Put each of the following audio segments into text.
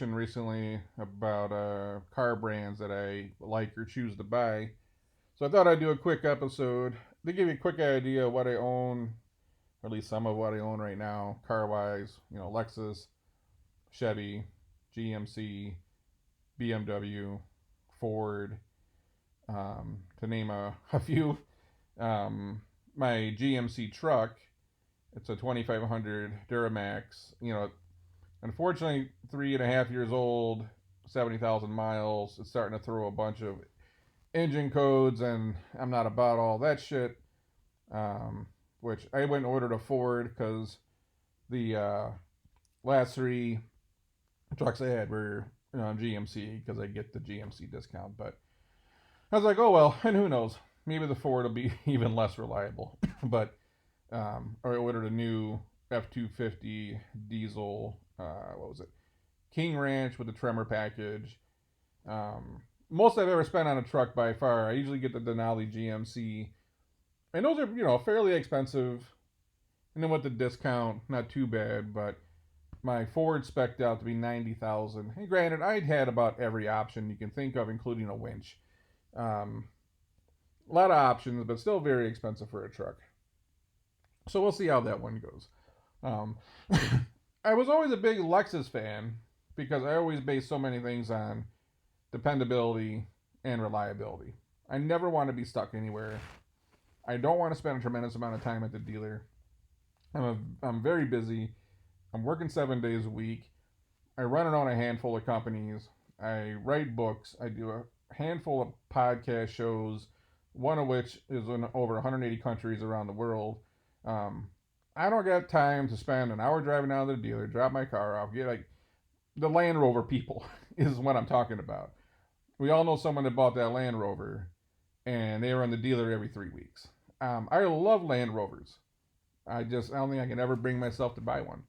Recently about car brands that I like or choose to buy. So I thought I'd do a quick episode to give you a quick idea of what I own, or at least some of what I own right now, car wise. Lexus, Chevy, GMC, BMW, Ford, to name a few. Um, my GMC truck, it's a 2500 Duramax. Unfortunately, 3.5 years old, 70,000 miles. It's starting to throw a bunch of engine codes, and I'm not about all that shit. Um, which I went and ordered a Ford because the last three trucks I had were GMC because I get the GMC discount. But I was like, oh well, and who knows? Maybe the Ford will be even less reliable. But I ordered a new F-250 diesel. What was it? King Ranch with the Tremor package. Most I've ever spent on a truck by far. I usually get the Denali GMC, and those are fairly expensive. And then with the discount, not too bad. But my Ford spec'd out to be 90,000. And granted, I'd had about every option you can think of, including a winch. Um, a lot of options, but still very expensive for a truck. So we'll see how that one goes. Um, I was always a big Lexus fan because I always base so many things on dependability and reliability. I never want to be stuck anywhere. I don't want to spend a tremendous amount of time at the dealer. I'm very busy. I'm working 7 days a week. I run around a handful of companies. I write books. I do a handful of podcast shows, one of which is in over 180 countries around the world. Um, I don't got time to spend an hour driving down to the dealer, drop my car off, get like the Land Rover people is what I'm talking about. We all know someone that bought that Land Rover, and they were in the dealer every 3 weeks. I love Land Rovers. I don't think I can ever bring myself to buy one.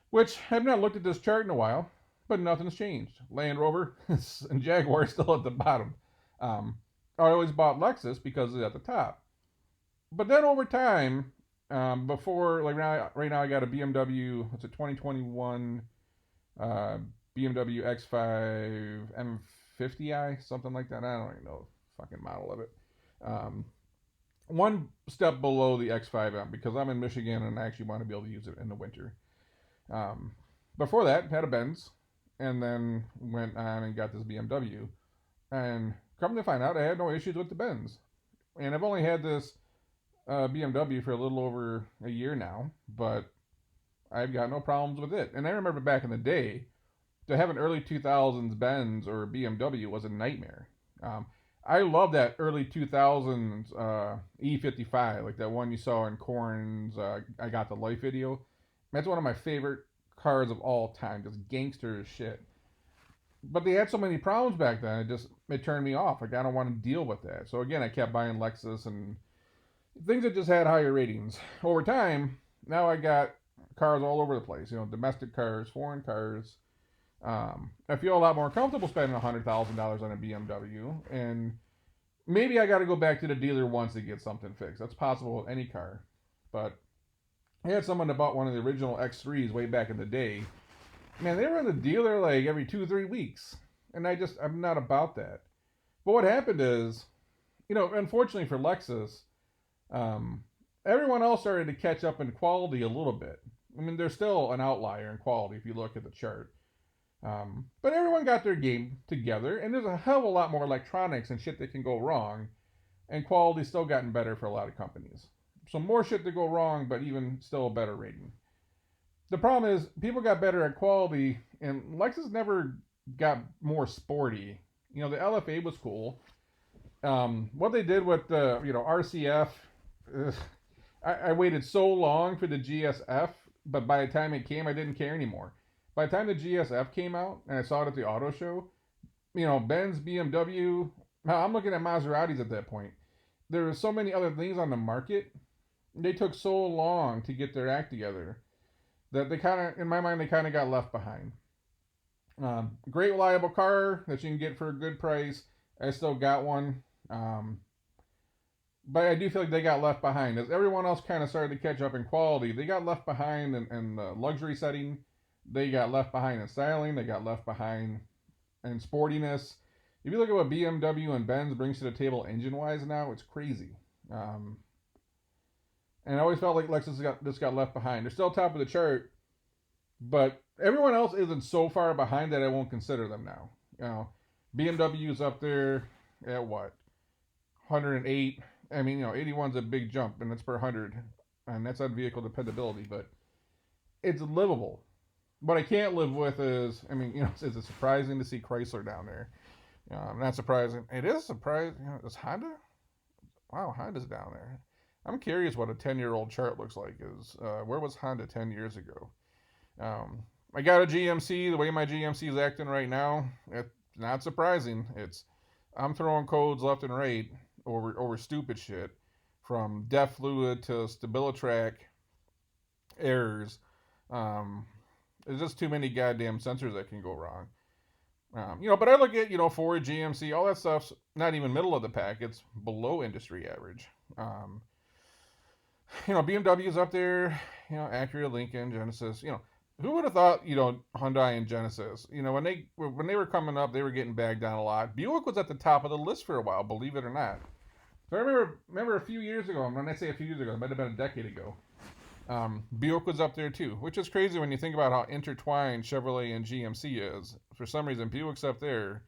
Which I've not looked at this chart in a while, but nothing's changed. Land Rover and Jaguar are still at the bottom. Um, I always bought Lexus because it's at the top. But then over time, before like right now I got a BMW. It's a 2021 uh, BMW X5 M50i, something like that. I don't even know the fucking model of it. Um, one step below the X5M because I'm in Michigan and I actually want to be able to use it in the winter. Um, Before that, had a Benz, and then went on and got this BMW. And come to find out, I had no issues with the Benz. And I've only had this BMW for a little over a year now, but I've got no problems with it. And I remember back in the day, to have an early 2000s Benz or BMW was a nightmare. Um, I love that early 2000s E55, like that one you saw in Korn's I Got the Life video. That's one of my favorite cars of all time, just gangster as shit. But they had so many problems back then, it turned me off. Like I don't want to deal with that. So again, I kept buying Lexus and things that just had higher ratings. Over time, now I got cars all over the place. Domestic cars, foreign cars. I feel a lot more comfortable spending $100,000 on a BMW, and maybe I got to go back to the dealer once to get something fixed. That's possible with any car, but I had someone that bought one of the original X3s way back in the day. Man, they were in the dealer like every 2 3 weeks, and I'm not about that. But what happened is, unfortunately for Lexus, um, everyone else started to catch up in quality a little bit. I mean, they're still an outlier in quality if you look at the chart. But everyone got their game together, and there's a hell of a lot more electronics and shit that can go wrong, and quality's still gotten better for a lot of companies. So more shit to go wrong, but even still a better rating. The problem is people got better at quality, and Lexus never got more sporty. The LFA was cool. What they did with the RCF, I waited so long for the GSF, but by the time it came, I didn't care anymore. By the time the GSF came out and I saw it at the auto show, Benz, BMW, I'm looking at Maseratis at that point. There were so many other things on the market. They took so long to get their act together that they kind of, in my mind, they kind of got left behind. Great reliable car that you can get for a good price. I still got one. But I do feel like they got left behind. As everyone else kind of started to catch up in quality, they got left behind in the luxury setting. They got left behind in styling. They got left behind in sportiness. If you look at what BMW and Benz brings to the table engine wise now, it's crazy. Um, and I always felt like Lexus just got left behind. They're still top of the chart, but everyone else isn't so far behind that I won't consider them now. You know, BMW is up there at what 108. I mean, 81's a big jump, and that's per 100, and that's on vehicle dependability, but it's livable. What I can't live with is, I mean, is it surprising to see Chrysler down there? Not surprising. It is surprising. Is Honda? Wow, Honda's down there. I'm curious what a 10-year-old chart looks like. Where was Honda 10 years ago? Um, I got a GMC. The way my GMC is acting right now, it's not surprising. I'm throwing codes left and right over stupid shit, from DEF fluid to StabiliTrak errors. Um, there's just too many goddamn sensors that can go wrong. But I look at Ford, GMC, all that stuff's not even middle of the pack. It's below industry average. BMW's up there. Acura, Lincoln, Genesis. Who would have thought? Hyundai and Genesis. When they were coming up, they were getting bagged down a lot. Buick was at the top of the list for a while, believe it or not. So I remember a few years ago. When I say a few years ago, it might have been a decade ago. Buick was up there too, which is crazy when you think about how intertwined Chevrolet and GMC is. For some reason, Buick's up there.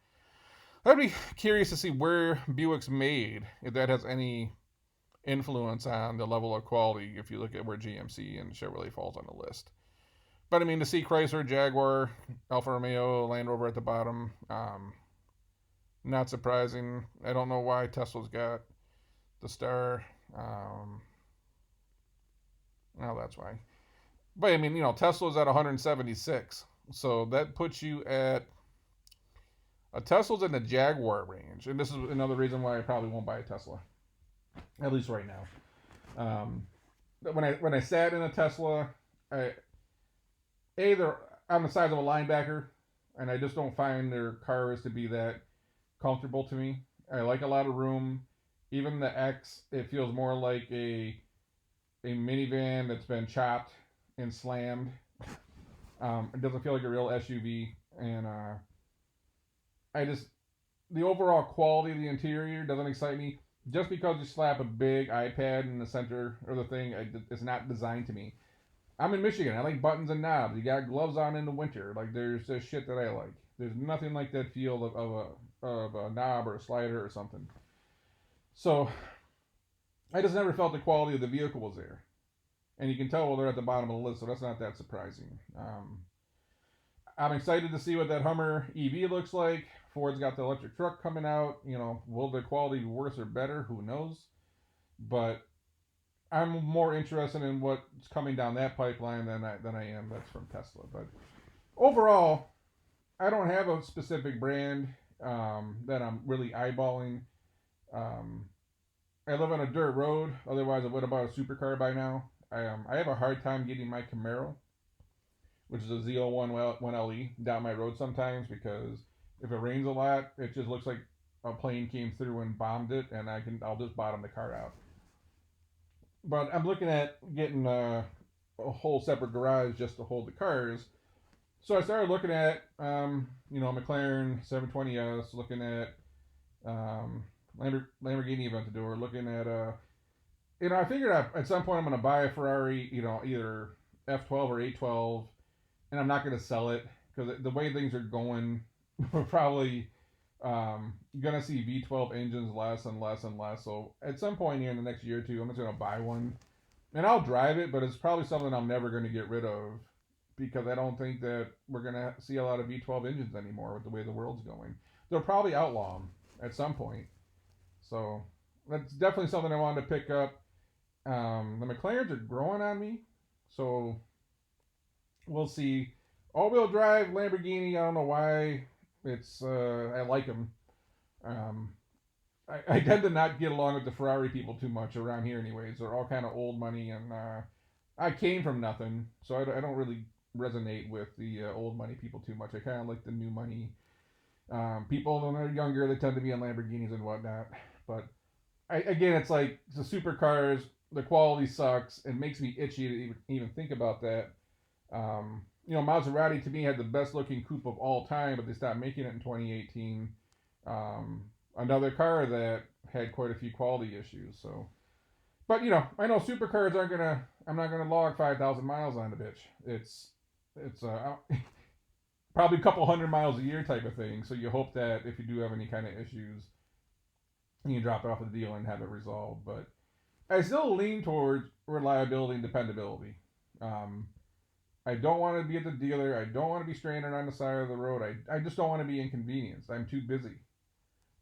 I'd be curious to see where Buick's made, if that has any influence on the level of quality, if you look at where GMC and Chevrolet falls on the list. But I mean, to see Chrysler, Jaguar, Alfa Romeo, Land Rover at the bottom, not surprising. I don't know why Tesla's got the star. Well, that's why. But I mean, Tesla's at 176. So that puts you at a Tesla's in the Jaguar range. And this is another reason why I probably won't buy a Tesla. At least right now. When I sat in a Tesla, they're on the size of a linebacker, and I just don't find their cars to be that comfortable to me. I like a lot of room. Even the X, it feels more like a minivan that's been chopped and slammed. It doesn't feel like a real SUV, and the overall quality of the interior doesn't excite me. Just because you slap a big iPad in the center of the thing, it's not designed to me. I'm in Michigan. I like buttons and knobs. You got gloves on in the winter. Like, there's just shit that I like. There's nothing like that feel of a knob or a slider or something. So I just never felt the quality of the vehicle was there. And you can tell, well, they're at the bottom of the list, so that's not that surprising. I'm excited to see what that Hummer EV looks like. Ford's got the electric truck coming out. Will the quality be worse or better? Who knows? But I'm more interested in what's coming down that pipeline than I am that's from Tesla. But overall, I don't have a specific brand that I'm really eyeballing. I live on a dirt road. Otherwise, I would have bought a supercar by now. I have a hard time getting my Camaro, which is a Z01 1LE, down my road sometimes, because if it rains a lot, it just looks like a plane came through and bombed it, and I'll just bottom the car out. But I'm looking at getting a whole separate garage just to hold the cars. So I started looking at McLaren 720S, looking at Lamborghini Aventador, looking at I figured at some point I'm going to buy a Ferrari, either F12 or A12, and I'm not going to sell it, because the way things are going, we're probably going to see V12 engines less and less and less. So at some point here in the next year or two, I'm just going to buy one, and I'll drive it, but it's probably something I'm never going to get rid of, because I don't think that we're going to see a lot of V12 engines anymore with the way the world's going. They'll probably outlaw them at some point. So that's definitely something I wanted to pick up. The McLarens are growing on me, so we'll see. All-wheel drive Lamborghini, I don't know why. I like them. I tend to not get along with the Ferrari people too much around here anyways. They're all kind of old money, and I came from nothing, so I don't really resonate with the old money people too much. I kind of like the new money people. When they're younger, they tend to be on Lamborghinis and whatnot. But again, it's like the supercars, the quality sucks. It makes me itchy to even think about that. Maserati to me had the best looking coupe of all time, but they stopped making it in 2018. Another car that had quite a few quality issues. So, but I know supercars aren't gonna. I'm not gonna log 5,000 miles on the bitch. It's probably a couple hundred miles a year type of thing. So you hope that if you do have any kind of issues, you can drop it off at the dealer and have it resolved. But I still lean towards reliability and dependability. Um, I don't want to be at the dealer. I don't want to be stranded on the side of the road. I just don't want to be inconvenienced. I'm too busy.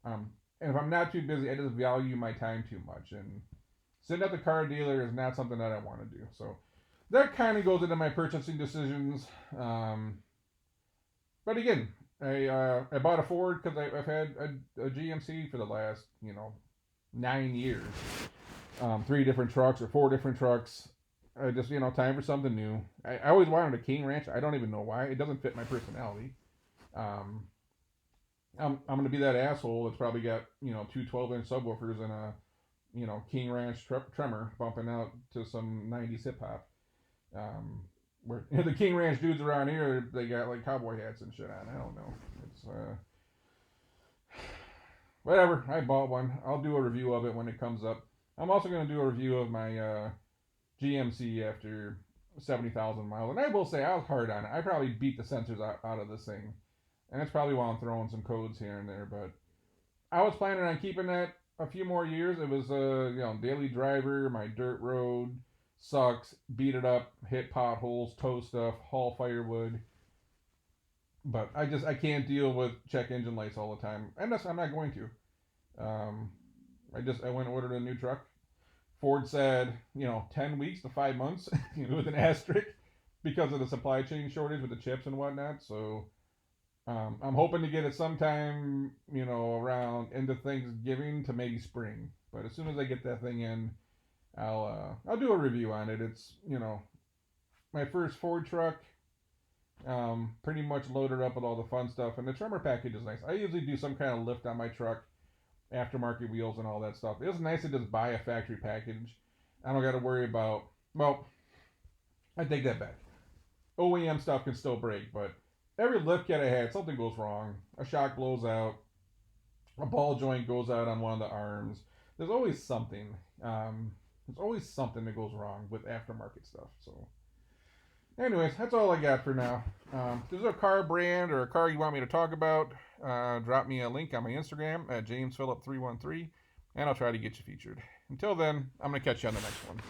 And if I'm not too busy, I just value my time too much. And sitting at the car dealer is not something that I want to do. So that kind of goes into my purchasing decisions. But again, I bought a Ford because I've had a GMC for the last 9 years. 3 different trucks or 4 different trucks. I just time for something new. I always wanted a King Ranch. I don't even know why. It doesn't fit my personality. Um, I'm gonna be that asshole that's probably got 2 12-inch subwoofers and a King Ranch Tremor bumping out to some 90s hip hop. Where the King Ranch dudes around here, they got like cowboy hats and shit on. I don't know. It's whatever. I bought one. I'll do a review of it when it comes up. I'm also gonna do a review of my GMC after 70,000 miles, and I will say I was hard on it. I probably beat the sensors out of this thing, and that's probably why I'm throwing some codes here and there. But I was planning on keeping that a few more years. It was daily driver, my dirt road, sucks, beat it up, hit potholes, tow stuff, haul firewood. But I can't deal with check engine lights all the time, and I'm not going to. I went and ordered a new truck. Ford said 10 weeks to 5 months with an asterisk because of the supply chain shortage with the chips and whatnot. So I'm hoping to get it sometime around end of Thanksgiving to maybe spring. But as soon as I get that thing in, I'll do a review on it. It's my first Ford truck. Pretty much loaded up with all the fun stuff, and the Tremor package is nice. I usually do some kind of lift on my truck, aftermarket wheels and all that stuff. It was nice to just buy a factory package. I don't got to worry about. Well, I take that back. OEM stuff can still break, but every lift kit I had, something goes wrong. A shock blows out. A ball joint goes out on one of the arms. There's always something. There's always something that goes wrong with aftermarket stuff. So, anyways, that's all I got for now. If there's a car brand or a car you want me to talk about, drop me a link on my Instagram at JamesPhillip313, and I'll try to get you featured. Until then, I'm going to catch you on the next one.